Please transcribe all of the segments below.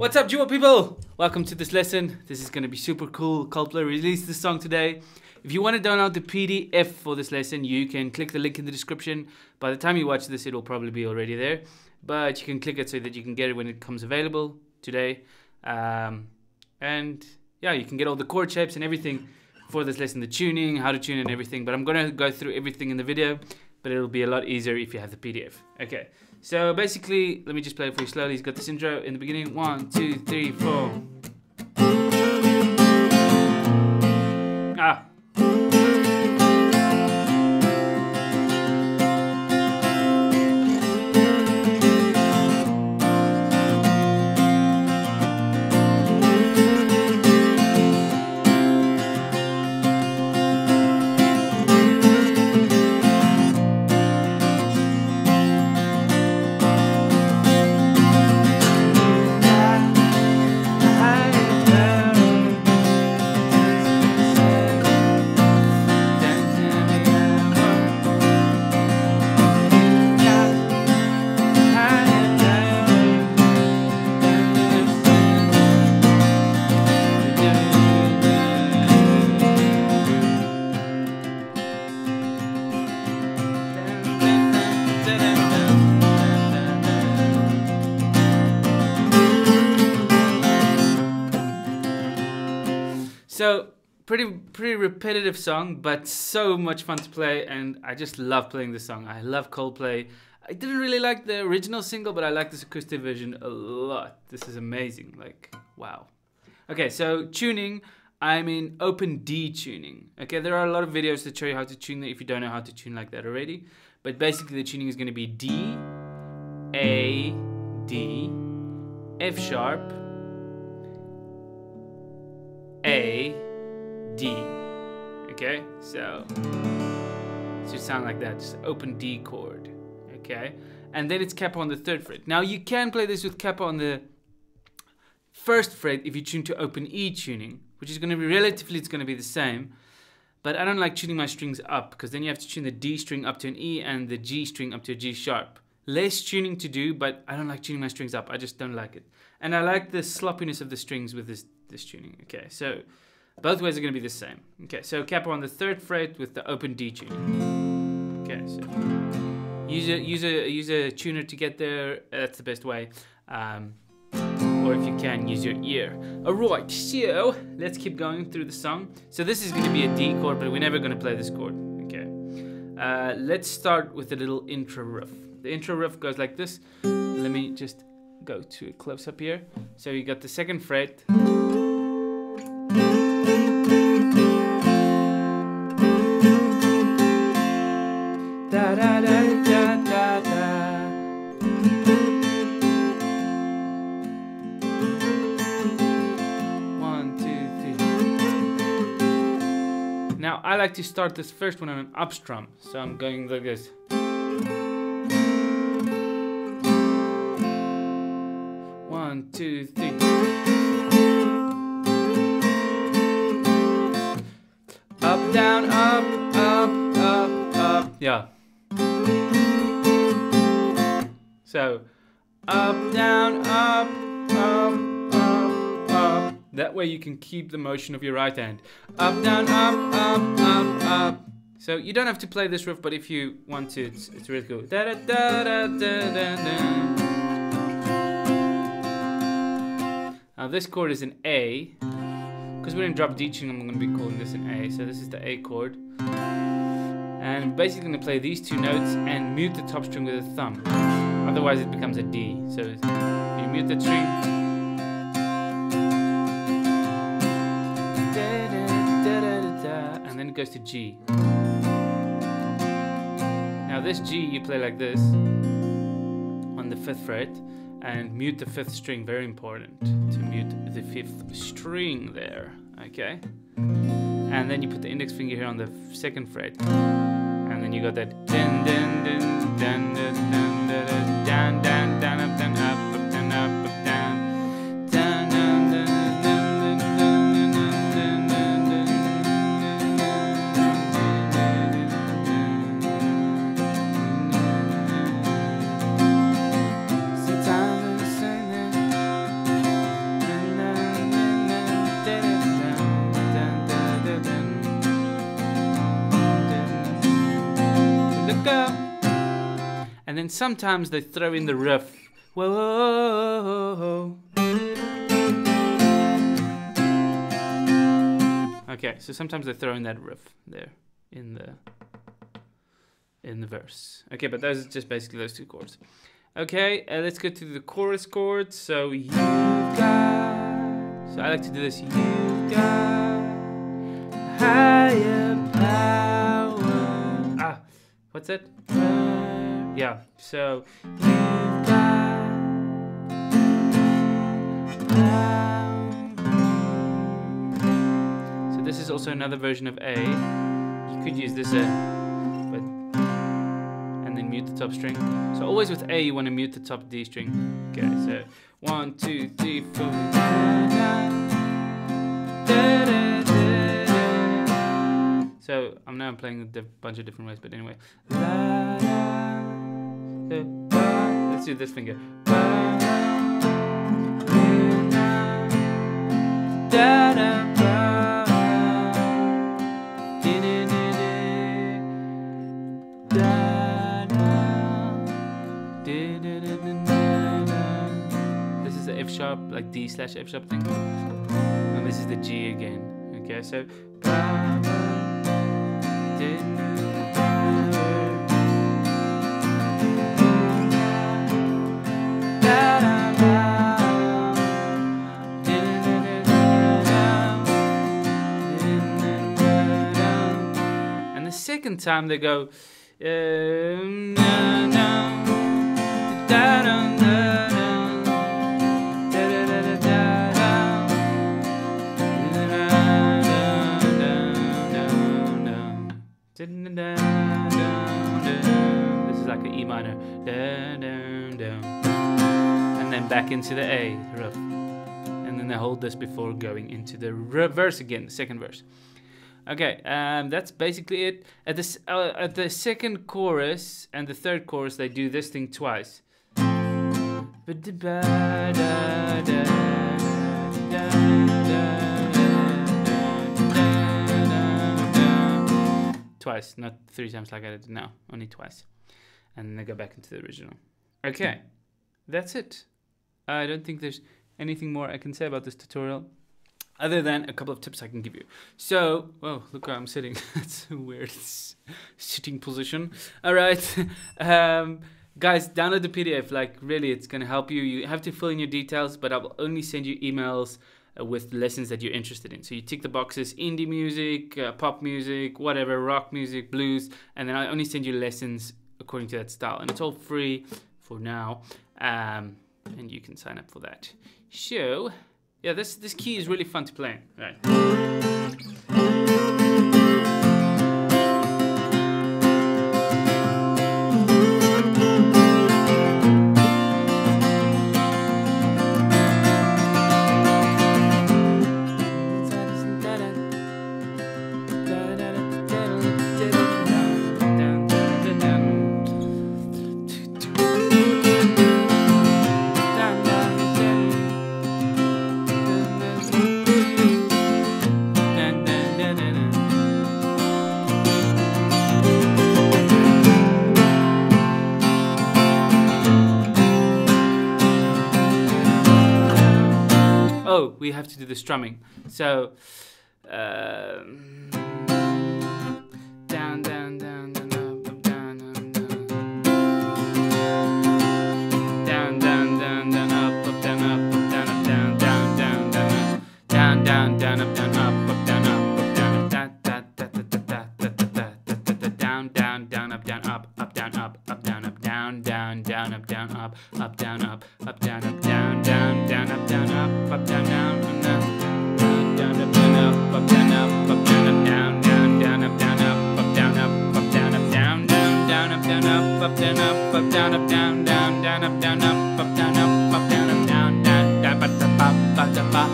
What's up, Jooba people? Welcome to this lesson. This is going to be super cool. Coldplay released this song today. If you want to download the PDF for this lesson, you can click the link in the description. By the time you watch this, it'll probably be already there. But you can click it so that you can get it when it comes available today. And yeah, you can get all the chord shapes and everything for this lesson, the tuning, how to tune and everything. But I'm going to go through everything in the video, but it'll be a lot easier if you have the PDF. Okay, so basically, let me just play it for you slowly. He's got this intro in the beginning. 1, 2, 3, 4. Ah. So pretty repetitive song, but so much fun to play, and I just love playing this song. I love Coldplay. I didn't really like the original single, but I like this acoustic version a lot. This is amazing, like, wow. Okay, so tuning, I'm in open D tuning. Okay, there are a lot of videos that show you how to tune that if you don't know how to tune like that already. But basically the tuning is going to be D, A, D, F sharp, A, D. Okay, so it should sound like that, just open D chord. Okay, and then it's capo on the 3rd fret. Now you can play this with capo on the 1st fret if you tune to open E tuning, which is going to be relatively, it's going to be the same. But I don't like tuning my strings up, because then you have to tune the D string up to an E and the G string up to a G sharp. Less tuning to do, but I don't like tuning my strings up. I just don't like it. And I like the sloppiness of the strings with this tuning. Okay, so both ways are going to be the same. Okay, so capo on the 3rd fret with the open D tuning. Okay, so use a tuner to get there. That's the best way. Or if you can, use your ear. Alright, so let's keep going through the song. So this is going to be a D chord, but we're never going to play this chord. Okay. Let's start with a little intro riff. The intro riff goes like this. Let me just go to a close up here. So you got the 2nd fret. Da da da da da da. Now I like to start this first one on an up strum, so I'm going like this. 1, 2, 3. Up, down, up, up, up, up. Yeah. So up, down, up, up, up, up. That way you can keep the motion of your right hand. Up, down, up, up, up, up. So you don't have to play this riff, but if you want to, it's really cool. Da da da da da da da. Now this chord is an A. Because we're in drop D tuning, I'm going to be calling this an A. So this is the A chord. And I'm basically going to play these 2 notes and mute the top string with a thumb. Otherwise it becomes a D. So you mute that string. And then it goes to G. Now this G you play like this on the 5th fret and mute the 5th string, very important to mute the 5th string there, okay? And then you put the index finger here on the 2nd fret, and then you got that dun dun dun dun dun dun dun dun dun up dun up up dun up up down dun dun dun dun dun dun dun. And then sometimes they throw in the riff. Whoa, whoa, whoa, whoa. Okay, so sometimes they throw in that riff there in the verse. Okay, but those are just basically those two chords. Okay, let's go to the chorus chords. So you've got. So I like to do this. You've got higher power. What's that? Yeah. So you've got power. So this is also another version of A. You could use this but and then mute the top string. So always with A, you want to mute the top D string. Okay, so 1, 2, 3, 4. So I'm now playing a bunch of different ways, but anyway. Let's do this finger. This is the F sharp, like D slash F sharp thing. And this is the G again. Okay, so. And the second time they go. This is like an E minor. And then back into the A riff. And then they hold this before going into the verse again, the second verse. Okay, that's basically it. At the second chorus and the third chorus, they do this thing twice. Twice, not 3 times like I did now, only twice. And then they go back into the original. Okay, that's it. I don't think there's anything more I can say about this tutorial, other than a couple of tips I can give you. So, oh, look where I'm sitting. That's a weird sitting position. All right, guys, download the PDF. Like, really, it's gonna help you. You have to fill in your details, but I will only send you emails with lessons that you're interested in. So you tick the boxes: indie music, pop music, whatever, rock music, blues, and then I only send you lessons according to that style, and it's all free for now, and you can sign up for that. So yeah, this key is really fun to play. Right. Oh, we have to do the strumming. So, down, down, down, down, up, down, down, down, down, down, down, up, down, up, down, up, down, down, down, down, down, down, up, down, up, down, up, down, da, da, da, da, da, da, down, down, down, up, down, up, down, up, down, up, down, down, down, up, down, up, down, up, down, up, down, down, down, up, down, up, down, down, down, down, up, down, up, up, down, up, up, down, up, down, down, down, up, down, up, down, up, up, down, up, down, down, down, up, down, up, down, up, down, up, down, down, down, up, down, up, down, up, down, up, down, down, da, ba, da, ba, ba, da, ba,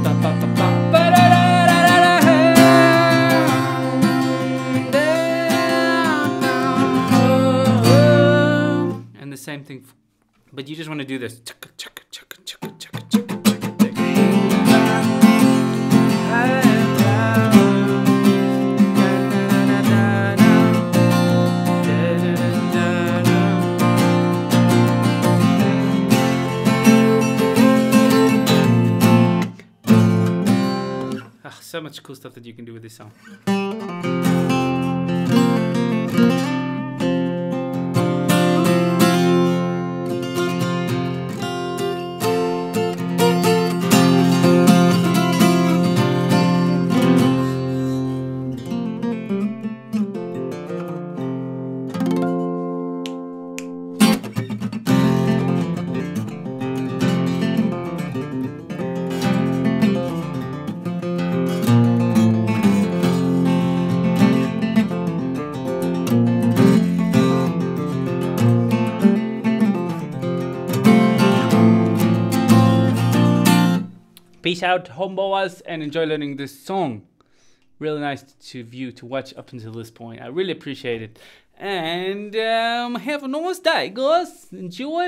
da, ba, ba, ba, ba, da, da, da, da, da, and the same thing, but you just want to do this. so much cool stuff that you can do with this song. Peace out, homeboys, and enjoy learning this song. Really nice to watch up until this point. I really appreciate it. And have a nice day, guys. Enjoy.